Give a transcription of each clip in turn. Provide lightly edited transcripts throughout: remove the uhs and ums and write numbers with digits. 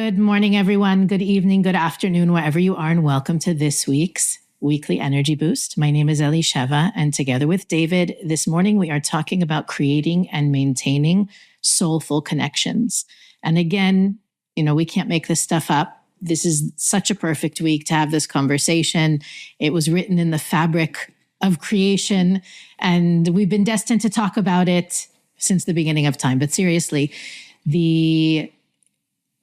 Good morning, everyone. Good evening, good afternoon, wherever you are, and welcome to this week's Weekly Energy Boost. My name is Elisheva, and together with David, this morning we are talking about creating and maintaining soulful connections. And again, we can't make this stuff up. This is such a perfect week to have this conversation. It was written in the fabric of creation, and we've been destined to talk about it since the beginning of time. But seriously,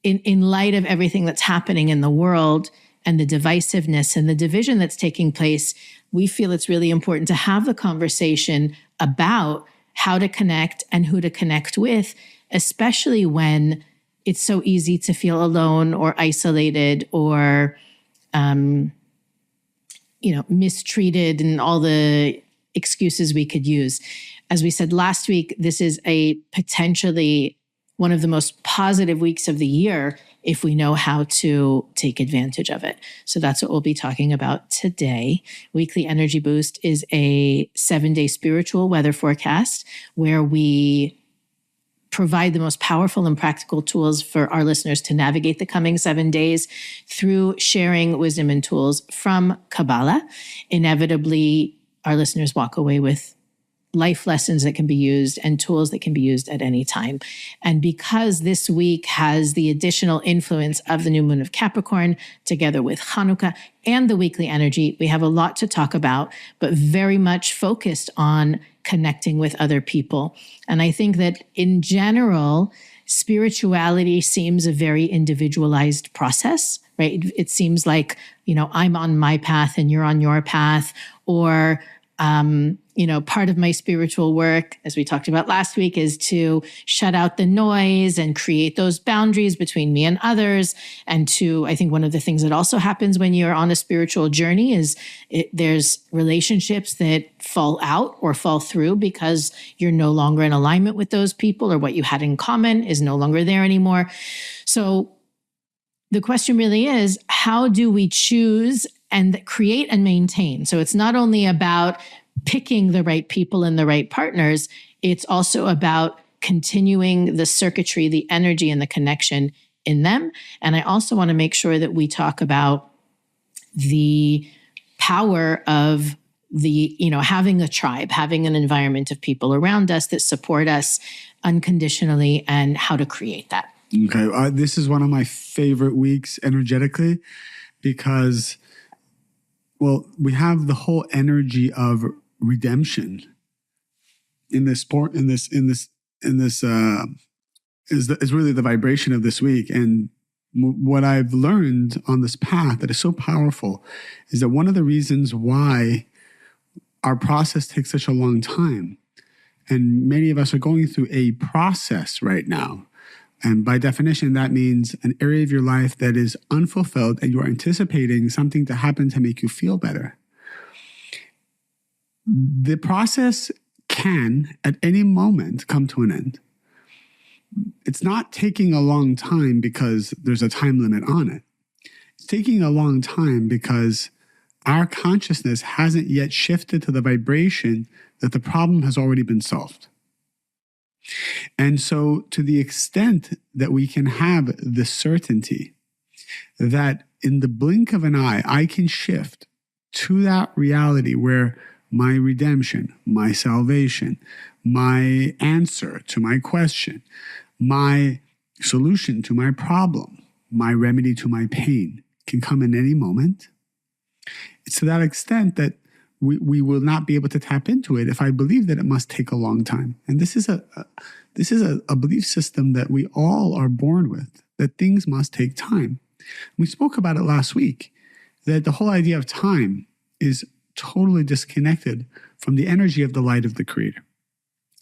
in light of everything that's happening in the world and the divisiveness and the division that's taking place, we feel it's really important to have the conversation about how to connect and who to connect with, especially when it's so easy to feel alone or isolated or, mistreated and all the excuses we could use. As we said last week, this is a potentially one of the most positive weeks of the year if we know how to take advantage of it. So that's what we'll be talking about today. Weekly Energy Boost is a 7-day spiritual weather forecast where we provide the most powerful and practical tools for our listeners to navigate the coming 7 days through sharing wisdom and tools from Kabbalah. Inevitably, our listeners walk away with life lessons that can be used and tools that can be used at any time. And because this week has the additional influence of the new moon of Capricorn, together with Hanukkah and the weekly energy, we have a lot to talk about, but very much focused on connecting with other people. And I think that in general, spirituality seems a very individualized process, right? It seems like, I'm on my path and you're on your path, or part of my spiritual work, as we talked about last week, is to shut out the noise and create those boundaries between me and others. And I think one of the things that also happens when you're on a spiritual journey is there's relationships that fall out or fall through because you're no longer in alignment with those people, or what you had in common is no longer there anymore. So the question really is, how do we choose and create and maintain? So it's not only about picking the right people and the right partners, it's also about continuing the circuitry, the energy, and the connection in them. And I also want to make sure that we talk about the power of having a tribe, having an environment of people around us that support us unconditionally, and how to create that. Okay. This is one of my favorite weeks energetically because, we have the whole energy of redemption in this sport. Is really the vibration of this week. And what I've learned on this path that is so powerful is that one of the reasons why our process takes such a long time, and many of us are going through a process right now. And by definition, that means an area of your life that is unfulfilled and you're anticipating something to happen to make you feel better. The process can, at any moment, come to an end. It's not taking a long time because there's a time limit on it. It's taking a long time because our consciousness hasn't yet shifted to the vibration that the problem has already been solved. And so to the extent that we can have the certainty that in the blink of an eye, I can shift to that reality where my redemption, my salvation, my answer to my question, my solution to my problem, my remedy to my pain can come in any moment. It's to that extent that we will not be able to tap into it if I believe that it must take a long time. And this is a belief system that we all are born with, that things must take time. We spoke about it last week, that the whole idea of time is totally disconnected from the energy of the light of the Creator.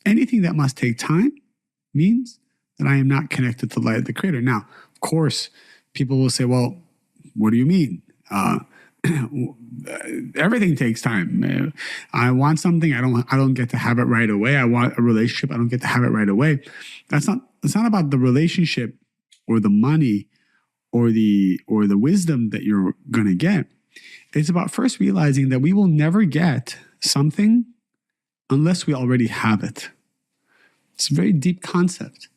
Anything that must take time means that I am not connected to the light of the Creator. Now, of course, people will say, well, what do you mean? Everything takes time. I want something, I don't get to have it right away. I want a relationship, I don't get to have it right away. It's not about the relationship or the money or the wisdom that you're going to get. It's about first realizing that we will never get something unless we already have it. It's a very deep concept.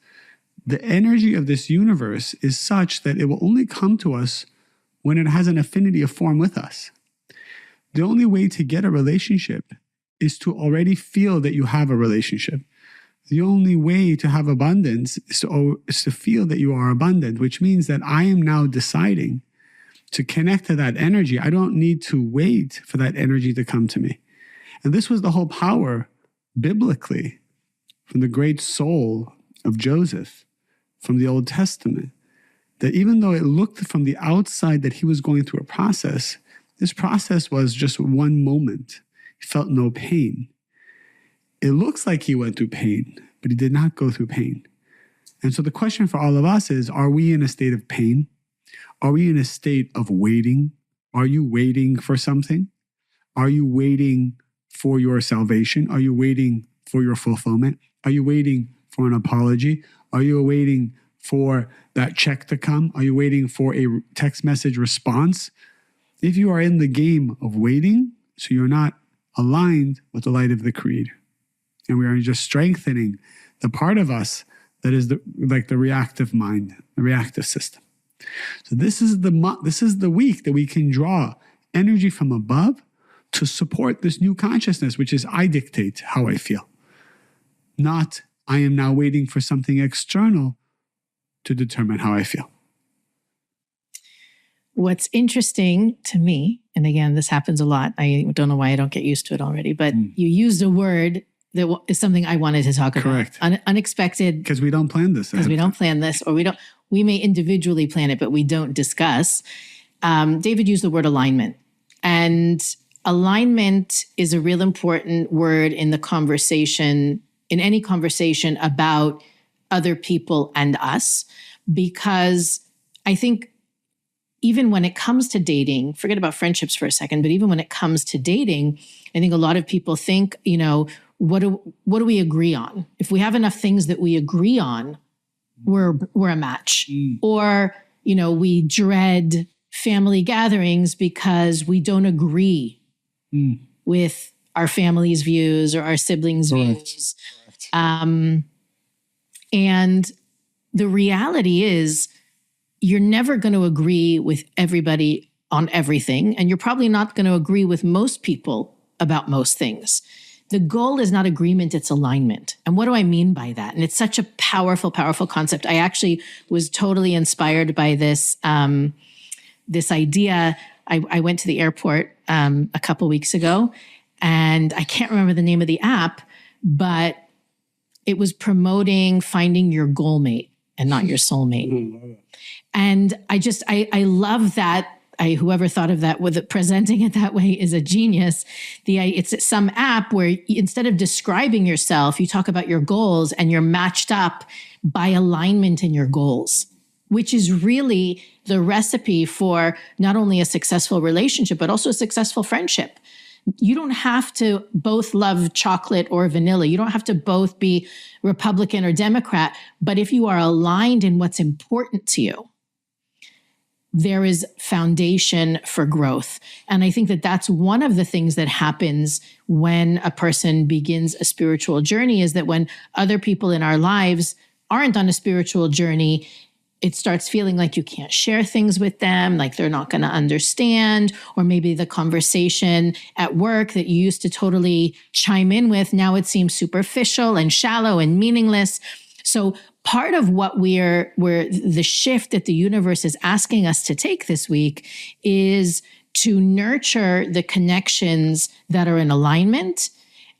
the energy of this universe is such that it will only come to us when it has an affinity of form with us. The only way to get a relationship is to already feel that you have a relationship. The only way to have abundance is to feel that you are abundant, which means that I am now deciding to connect to that energy. I don't need to wait for that energy to come to me. And this was the whole power, biblically, from the great soul of Joseph, from the Old Testament, that even though it looked from the outside that he was going through a process, this process was just one moment. He felt no pain. It looks like he went through pain, but he did not go through pain. And so the question for all of us is, are we in a state of pain? Are we in a state of waiting? Are you waiting for something? Are you waiting for your salvation? Are you waiting for your fulfillment? Are you waiting for an apology? Are you waiting for that check to come? Are you waiting for a text message response? If you are in the game of waiting, so you're not aligned with the light of the Creator, and we are just strengthening the part of us that is like the reactive mind, the reactive system. So this is the week that we can draw energy from above to support this new consciousness, which is I dictate how I feel. Not I am now waiting for something external to determine how I feel. What's interesting to me, and again, this happens a lot. I don't know why I don't get used to it already, but you used a word that is something I wanted to talk about. Correct. Unexpected. Because we don't plan this. Because we don't plan this, or we may individually plan it, but we don't discuss. David used the word alignment. And alignment is a real important word in the conversation, in any conversation about other people and us, because I think even when it comes to dating, forget about friendships for a second, but even when it comes to dating, I think a lot of people think, what do we agree on? If we have enough things that we agree on, we're a match. Or, we dread family gatherings because we don't agree with our family's views or our siblings' views. And the reality is you're never going to agree with everybody on everything. And you're probably not going to agree with most people about most things. The goal is not agreement, it's alignment. And what do I mean by that? And it's such a powerful, powerful concept. I actually was totally inspired by this, this idea. I went to the airport a couple weeks ago, and I can't remember the name of the app, but it was promoting finding your goal mate and not your soulmate. And I love that. Whoever thought of that with presenting it that way is a genius. It's some app where instead of describing yourself, you talk about your goals and you're matched up by alignment in your goals, which is really the recipe for not only a successful relationship, but also a successful friendship. You don't have to both love chocolate or vanilla. You don't have to both be Republican or Democrat. But if you are aligned in what's important to you, there is foundation for growth. And I think that that's one of the things that happens when a person begins a spiritual journey, is that when other people in our lives aren't on a spiritual journey, it starts feeling like you can't share things with them, like they're not going to understand, or maybe the conversation at work that you used to totally chime in with, now it seems superficial and shallow and meaningless. So part of what where the shift that the universe is asking us to take this week is to nurture the connections that are in alignment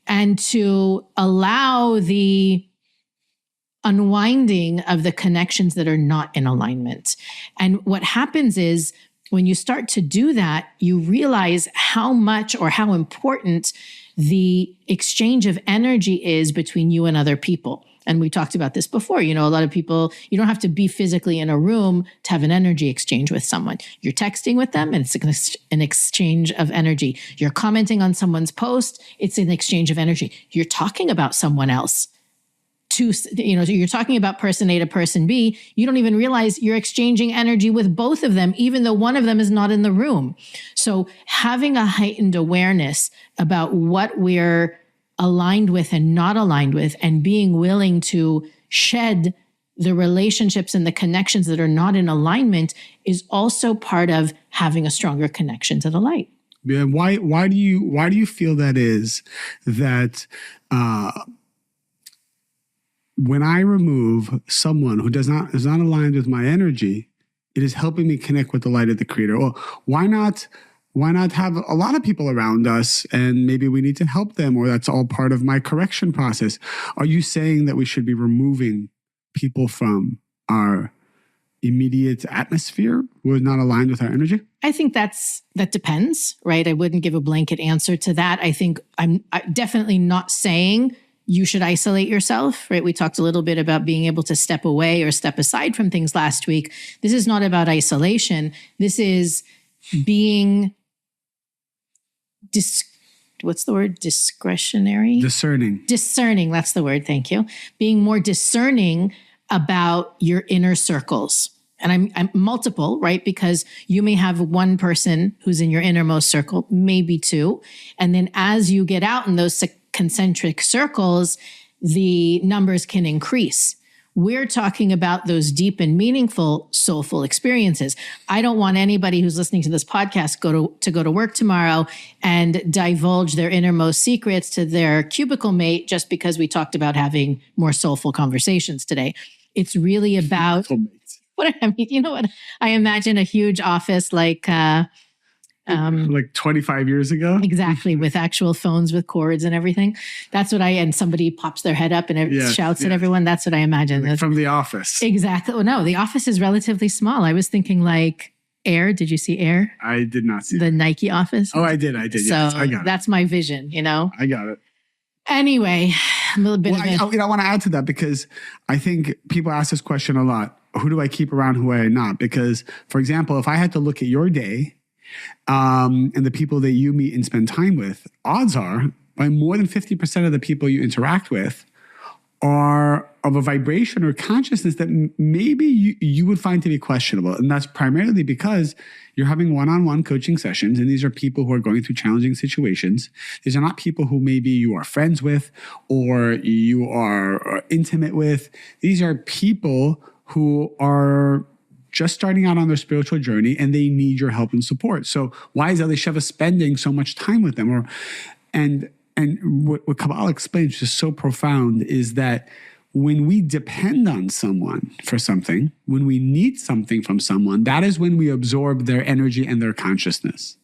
and to allow the unwinding of the connections that are not in alignment. And what happens is when you start to do that, you realize how much or how important the exchange of energy is between you and other people. And we talked about this before. A lot of people, you don't have to be physically in a room to have an energy exchange with someone. You're texting with them and it's an exchange of energy. You're commenting on someone's post, it's an exchange of energy. You're talking about someone else. You're talking about person A to person B. You don't even realize you're exchanging energy with both of them, even though one of them is not in the room. So having a heightened awareness about what we're aligned with and not aligned with, and being willing to shed the relationships and the connections that are not in alignment is also part of having a stronger connection to the light. Yeah, why do you feel that is that when I remove someone who is not aligned with my energy, it is helping me connect with the light of the Creator? Well, why not have a lot of people around us and maybe we need to help them, or that's all part of my correction process? Are you saying that we should be removing people from our immediate atmosphere who are not aligned with our energy? I think that depends, right? I wouldn't give a blanket answer to that. I think I'm definitely not saying you should isolate yourself, right? We talked a little bit about being able to step away or step aside from things last week. This is not about isolation. This is being what's the word? Discretionary? Discerning. Discerning, that's the word, thank you. Being more discerning about your inner circles. And I'm multiple, right? Because you may have one person who's in your innermost circle, maybe two. And then as you get out in those concentric circles, the numbers can increase. We're talking about those deep and meaningful soulful experiences. I don't want anybody who's listening to this podcast to go to work tomorrow and divulge their innermost secrets to their cubicle mate just because we talked about having more soulful conversations today. It's really about what I mean. You know what? I imagine a huge office like 25 years ago. Exactly, with actual phones with cords and everything. That's what and somebody pops their head up and shouts at everyone. That's what I imagine. Like from The Office. Exactly. Oh, no, The Office is relatively small. I was thinking like Air. Did you see Air? I did not see the Nike office. Oh, I did. So yes, I got it. That's my vision, I got it. Anyway, a little bit I want to add to that because I think people ask this question a lot. Who do I keep around? Who I not? Because, for example, if I had to look at your day and the people that you meet and spend time with, odds are by more than 50% of the people you interact with are of a vibration or consciousness that maybe you would find to be questionable. And that's primarily because you're having one-on-one coaching sessions, and these are people who are going through challenging situations. These are not people who maybe you are friends with or you are intimate with. These are people who are just starting out on their spiritual journey and they need your help and support. So why is Elisheva spending so much time with them? And what Kabbalah explains, which is so profound, is that when we depend on someone for something, when we need something from someone, that is when we absorb their energy and their consciousness.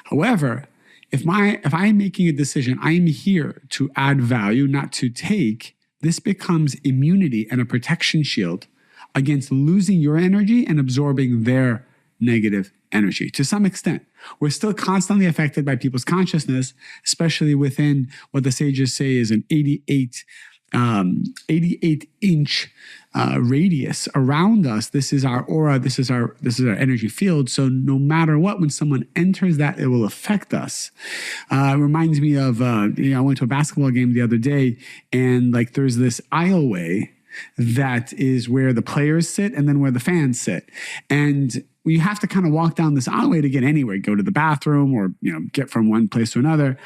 However, if I'm making a decision, I am here to add value, not to take, this becomes immunity and a protection shield against losing your energy and absorbing their negative energy. To some extent, we're still constantly affected by people's consciousness, especially within what the sages say is an 88-inch radius around us. This is our aura. This is our energy field. So no matter what, when someone enters that, it will affect us. It reminds me of I went to a basketball game the other day, and like there's this aisleway that is where the players sit and then where the fans sit. And you have to kind of walk down this alleyway to get anywhere, go to the bathroom or, get from one place to another.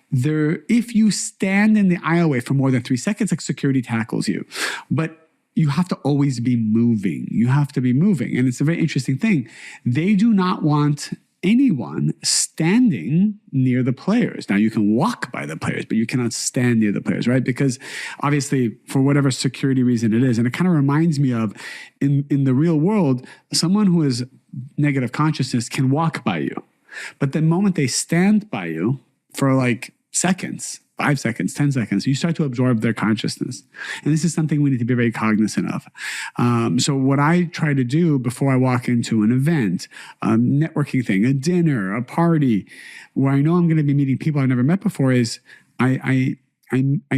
If you stand in the aisleway for more than 3 seconds, like security tackles you. But you have to always be moving. You have to be moving. And it's a very interesting thing. They do not want anyone standing near the players. Now, you can walk by the players, but you cannot stand near the players, right? Because obviously, for whatever security reason it is, and it kind of reminds me of in the real world, someone who is negative consciousness can walk by you. But the moment they stand by you for like seconds, 5 seconds, 10 seconds, you start to absorb their consciousness. And this is something we need to be very cognizant of. So what I try to do before I walk into an event, a networking thing, a dinner, a party, where I know I'm going to be meeting people I've never met before, is I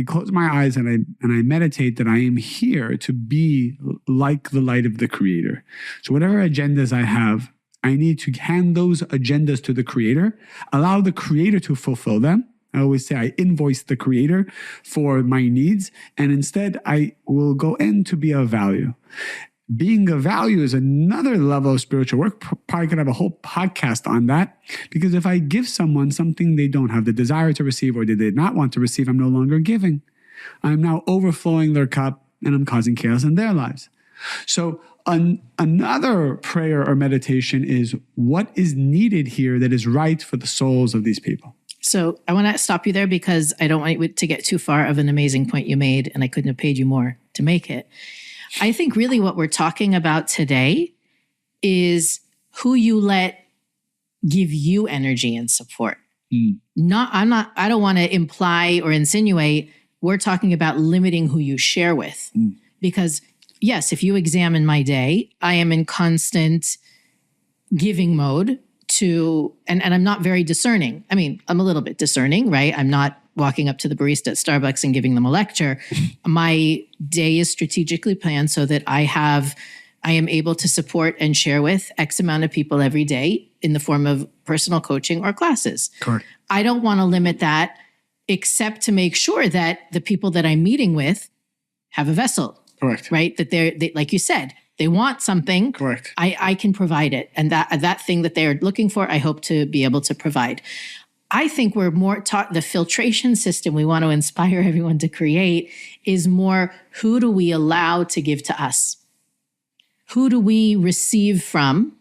close my eyes and I meditate that I am here to be like the light of the Creator. So whatever agendas I have, I need to hand those agendas to the Creator, allow the Creator to fulfill them. I always say I invoice the Creator for my needs, and instead I will go in to be of value. Being of value is another level of spiritual work. Probably could have a whole podcast on that, because if I give someone something they don't have the desire to receive or they did not want to receive, I'm no longer giving. I'm now overflowing their cup, and I'm causing chaos in their lives. So another prayer or meditation is what is needed here that is right for the souls of these people. So I want to stop you there because I don't want you to get too far of an amazing point you made, and I couldn't have paid you more to make it. I think really what we're talking about today is who you let give you energy and support. I don't want to imply or insinuate we're talking about limiting who you share with. Because yes, if you examine my day, I am in constant giving mode to, and I'm not very discerning. I mean, I'm a little bit discerning, right? I'm not walking up to the barista at Starbucks and giving them a lecture. My day is strategically planned so that I am able to support and share with X amount of people every day in the form of personal coaching or classes. Correct. I don't want to limit that except to make sure that the people that I'm meeting with have a vessel. Correct. Right? That they like you said, they want something. Correct. I can provide it. And that thing that they're looking for, I hope to be able to provide. I think we're more taught the filtration system we want to inspire everyone to create is more who do we allow to give to us? Who do we receive from?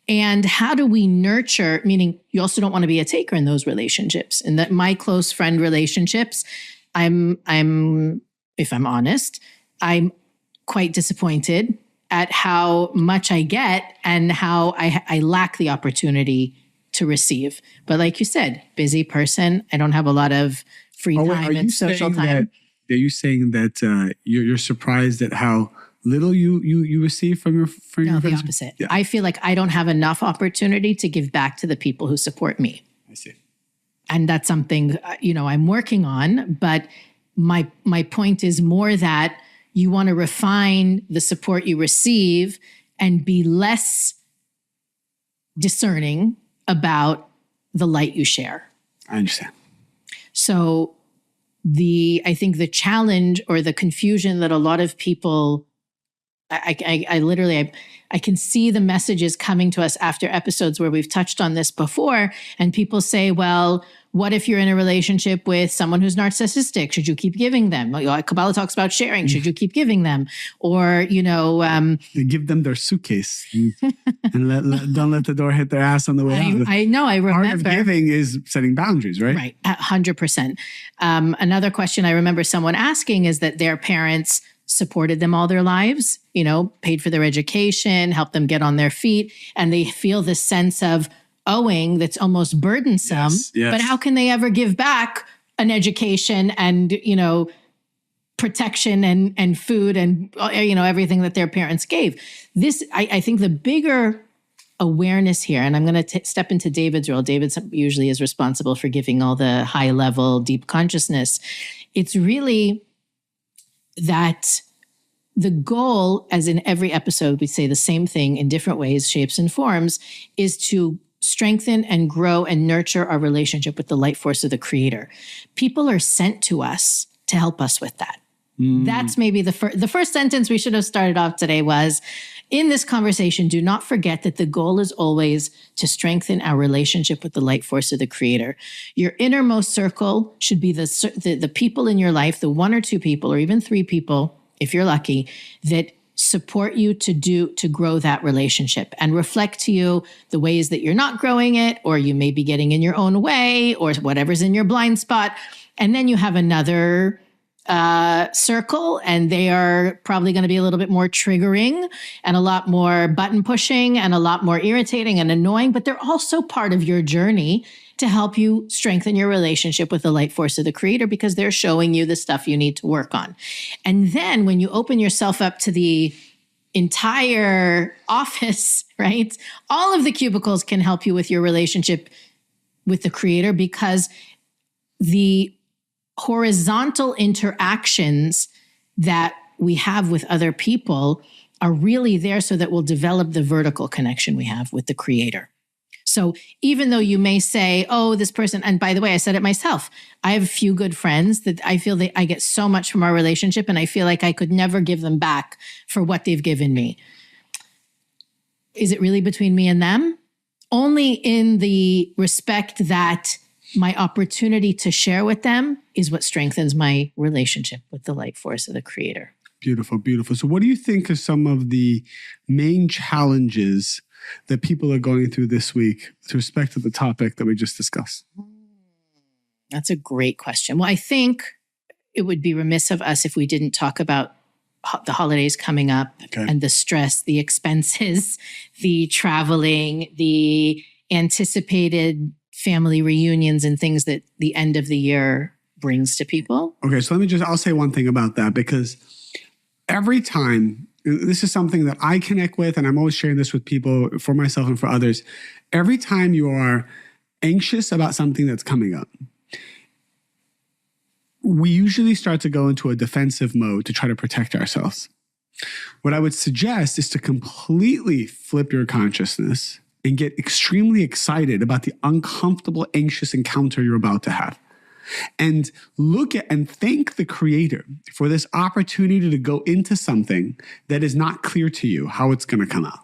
And how do we nurture, meaning you also don't want to be a taker in those relationships. And that my close friend relationships, I'm if I'm honest, I'm quite disappointed at how much I get and how I lack the opportunity to receive. But like you said, busy person, I don't have a lot of free time and social time. Are you saying that you're surprised at how little you receive from your friends? No, the opposite. Yeah. I feel like I don't have enough opportunity to give back to the people who support me. I see. And that's something, I'm working on. But my point is more that you want to refine the support you receive and be less discerning about the light you share. I understand. So I think the challenge or the confusion that a lot of people, I literally can see the messages coming to us after episodes where we've touched on this before, and people say, well, what if you're in a relationship with someone who's narcissistic? Should you keep giving them? Kabbalah talks about sharing. Should you keep giving them? Or, they give them their suitcase and don't let the door hit their ass on the way out. I know, I remember. Part of giving is setting boundaries, right? Right, 100%. Another question I remember someone asking is that their parents supported them all their lives, paid for their education, helped them get on their feet, and they feel this sense of owing that's almost burdensome. Yes. But how can they ever give back an education and, protection and food and, everything that their parents gave? This, I think the bigger awareness here, and I'm going to step into David's role. David usually is responsible for giving all the high level, deep consciousness. It's really that the goal, as in every episode, we say the same thing in different ways, shapes and forms, is to strengthen and grow and nurture our relationship with the light force of the Creator. People are sent to us to help us with that. That's maybe the first sentence we should have started off today was, in this conversation, do not forget that the goal is always to strengthen our relationship with the light force of the Creator. Your innermost circle should be the people in your life, the one or two people, or even three people, if you're lucky, that support you to grow that relationship and reflect to you the ways that you're not growing it, or you may be getting in your own way, or whatever's in your blind spot. And then you have another circle, and they are probably going to be a little bit more triggering and a lot more button pushing and a lot more irritating and annoying, but they're also part of your journey to help you strengthen your relationship with the light force of the Creator, because they're showing you the stuff you need to work on. And then when you open yourself up to the entire office, right? All of the cubicles can help you with your relationship with the Creator, because the horizontal interactions that we have with other people are really there so that we'll develop the vertical connection we have with the Creator. So even though you may say, oh, this person, and by the way, I said it myself, I have a few good friends that I feel that I get so much from our relationship, and I feel like I could never give them back for what they've given me. Is it really between me and them? Only in the respect that my opportunity to share with them is what strengthens my relationship with the light force of the Creator. Beautiful, beautiful. So what do you think are some of the main challenges that people are going through this week with respect to the topic that we just discussed? That's a great question. Well, I think it would be remiss of us if we didn't talk about the holidays coming up and the stress, the expenses, the traveling, the anticipated family reunions and things that the end of the year brings to people. Okay, so I'll say one thing about that, because every time, this is something that I connect with, and I'm always sharing this with people, for myself and for others. Every time you are anxious about something that's coming up, we usually start to go into a defensive mode to try to protect ourselves. What I would suggest is to completely flip your consciousness and get extremely excited about the uncomfortable, anxious encounter you're about to have. And look at and thank the Creator for this opportunity to go into something that is not clear to you how it's going to come out.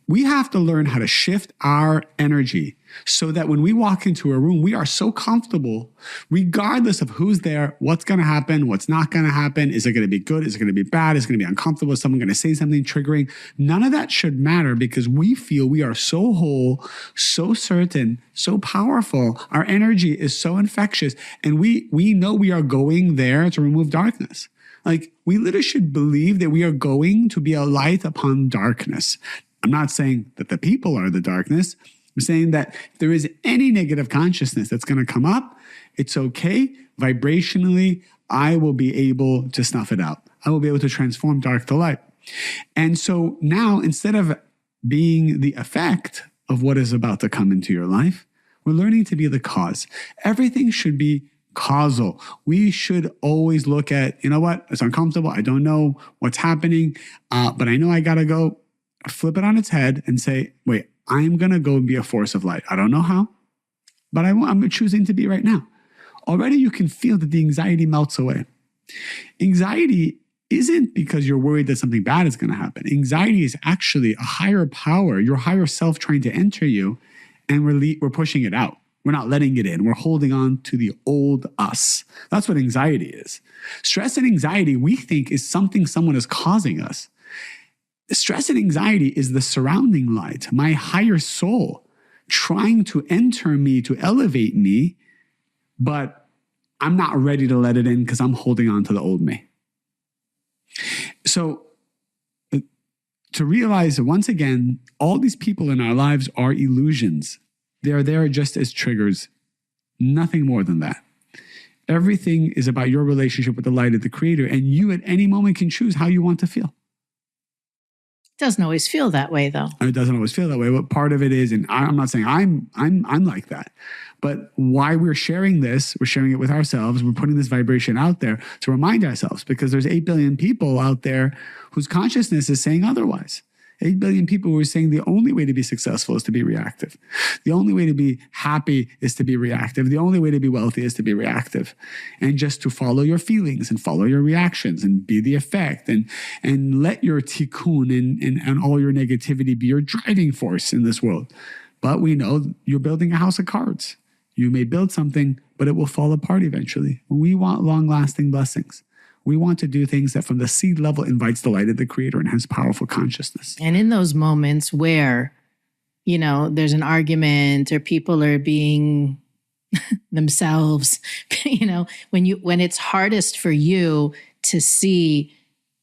We have to learn how to shift our energy so that when we walk into a room, we are so comfortable, regardless of who's there, what's going to happen, what's not going to happen. Is it going to be good? Is it going to be bad? Is it going to be uncomfortable? Is someone going to say something triggering? None of that should matter, because we feel we are so whole, so certain, so powerful. Our energy is so infectious. And we know we are going there to remove darkness. Like, we literally should believe that we are going to be a light upon darkness. I'm not saying that the people are the darkness. I'm saying that if there is any negative consciousness that's going to come up, it's okay. Vibrationally, I will be able to snuff it out. I will be able to transform dark to light. And so now, instead of being the effect of what is about to come into your life, we're learning to be the cause. Everything should be causal. We should always look at, you know what, it's uncomfortable. I don't know what's happening, but I know I got to go. Flip it on its head and say, wait, I'm going to go and be a force of light. I don't know how, but I'm choosing to be right now. Already you can feel that the anxiety melts away. Anxiety isn't because you're worried that something bad is going to happen. Anxiety is actually a higher power, your higher self trying to enter you, and we're pushing it out. We're not letting it in. We're holding on to the old us. That's what anxiety is. Stress and anxiety, we think, is something someone is causing us. Stress and anxiety is the surrounding light, my higher soul, trying to enter me, to elevate me, but I'm not ready to let it in because I'm holding on to the old me. So to realize that, once again, all these people in our lives are illusions. They are there just as triggers, nothing more than that. Everything is about your relationship with the light of the Creator, and you at any moment can choose how you want to feel. Doesn't always feel that way, though. It doesn't always feel that way. What part of it is, and I'm not saying I'm like that, but why we're sharing this, we're sharing it with ourselves. We're putting this vibration out there to remind ourselves, because there's 8 billion people out there whose consciousness is saying otherwise. 8 billion people who are saying the only way to be successful is to be reactive. The only way to be happy is to be reactive. The only way to be wealthy is to be reactive. And just to follow your feelings and follow your reactions and be the effect, and let your tikkun and all your negativity be your driving force in this world. But we know you're building a house of cards. You may build something, but it will fall apart eventually. We want long-lasting blessings. We want to do things that from the seed level invites the light of the Creator and has powerful consciousness. And in those moments where, there's an argument or people are being themselves, when it's hardest for you to see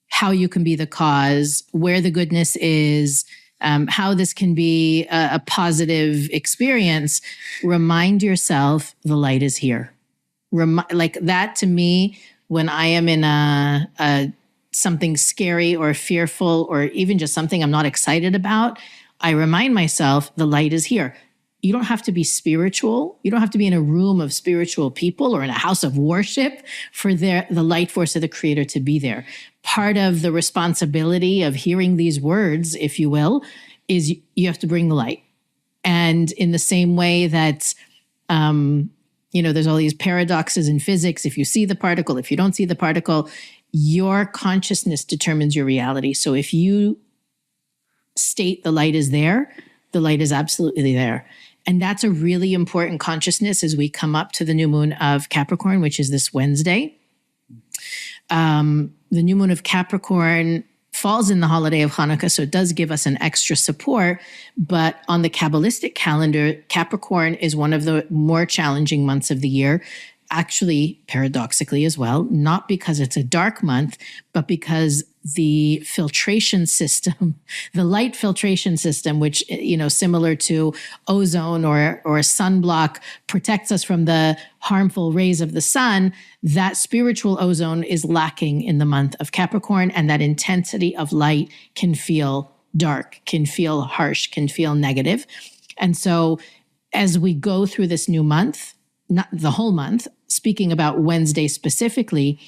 how you can be the cause, where the goodness is, how this can be a positive experience, remind yourself the light is here. Like that, to me, when I am in a something scary or fearful, or even just something I'm not excited about, I remind myself the light is here. You don't have to be spiritual. You don't have to be in a room of spiritual people or in a house of worship for the light force of the Creator to be there. Part of the responsibility of hearing these words, if you will, is you have to bring the light. And in the same way that there's all these paradoxes in physics. If you see the particle, if you don't see the particle, your consciousness determines your reality. So if you state the light is there, the light is absolutely there. And that's a really important consciousness as we come up to the new moon of Capricorn, which is this Wednesday. The new moon of Capricorn falls in the holiday of Hanukkah, so it does give us an extra support. But on the Kabbalistic calendar, Capricorn is one of the more challenging months of the year. Actually, paradoxically as well, not because it's a dark month, but because the filtration system, the light filtration system, which, similar to ozone or sunblock, protects us from the harmful rays of the sun, that spiritual ozone is lacking in the month of Capricorn, and that intensity of light can feel dark, can feel harsh, can feel negative. And so as we go through this new month, not the whole month, speaking about Wednesday specifically,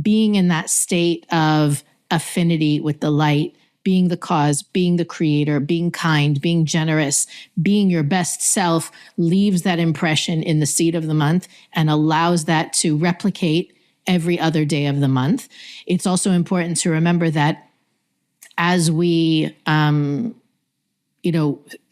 being in that state of affinity with the light, being the cause, being the creator, being kind, being generous, being your best self, leaves that impression in the seed of the month and allows that to replicate every other day of the month. It's also important to remember that as we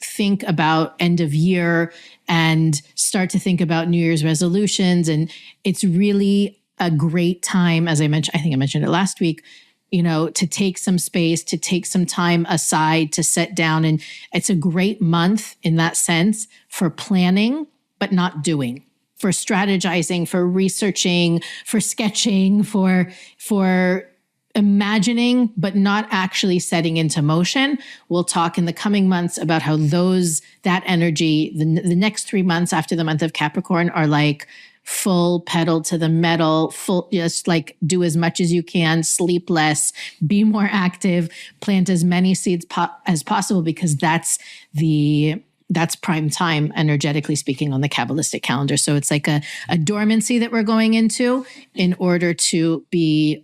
think about end of year and start to think about New Year's resolutions. And it's really a great time, as I mentioned, I think I mentioned it last week, to take some space, to take some time aside, to sit down. And it's a great month in that sense for planning, but not doing, for strategizing, for researching, for sketching, for imagining, but not actually setting into motion. We'll talk in the coming months about how that energy, the next 3 months after the month of Capricorn are like full pedal to the metal, full, just like do as much as you can, sleep less, be more active, plant as many seeds as possible, because that's prime time, energetically speaking, on the Kabbalistic calendar. So it's like a dormancy that we're going into in order to be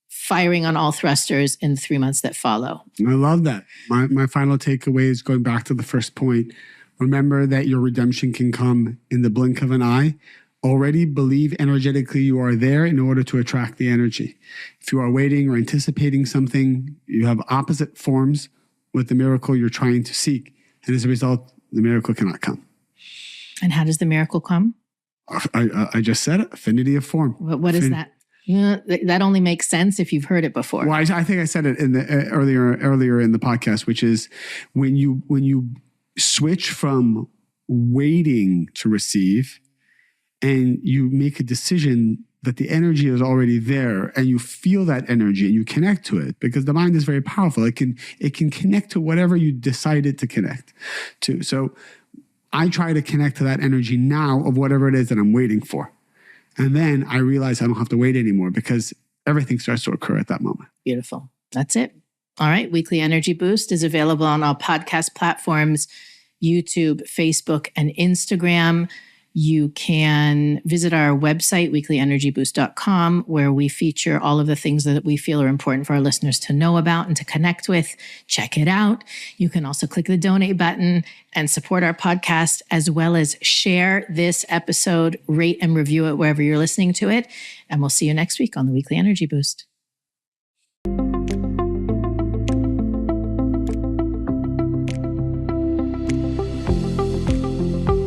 firing on all thrusters in the 3 months that follow. I love that. My final takeaway is going back to the first point. Remember that your redemption can come in the blink of an eye. Already believe energetically you are there in order to attract the energy. If you are waiting or anticipating something, you have opposite forms with the miracle you're trying to seek. And as a result, the miracle cannot come. And how does the miracle come? I just said it, affinity of form. What is that? That only makes sense if you've heard it before. Well, I think I said it in the earlier in the podcast, which is when you switch from waiting to receive, and you make a decision that the energy is already there, and you feel that energy and you connect to it, because the mind is very powerful. It can connect to whatever you decided to connect to. So I try to connect to that energy now of whatever it is that I'm waiting for. And then I realize I don't have to wait anymore, because everything starts to occur at that moment. Beautiful. That's it. All right. Weekly Energy Boost is available on all podcast platforms, YouTube, Facebook, and Instagram. You can visit our website, weeklyenergyboost.com, where we feature all of the things that we feel are important for our listeners to know about and to connect with. Check it out. You can also click the donate button and support our podcast, as well as share this episode, rate and review it wherever you're listening to it. And we'll see you next week on the Weekly Energy Boost.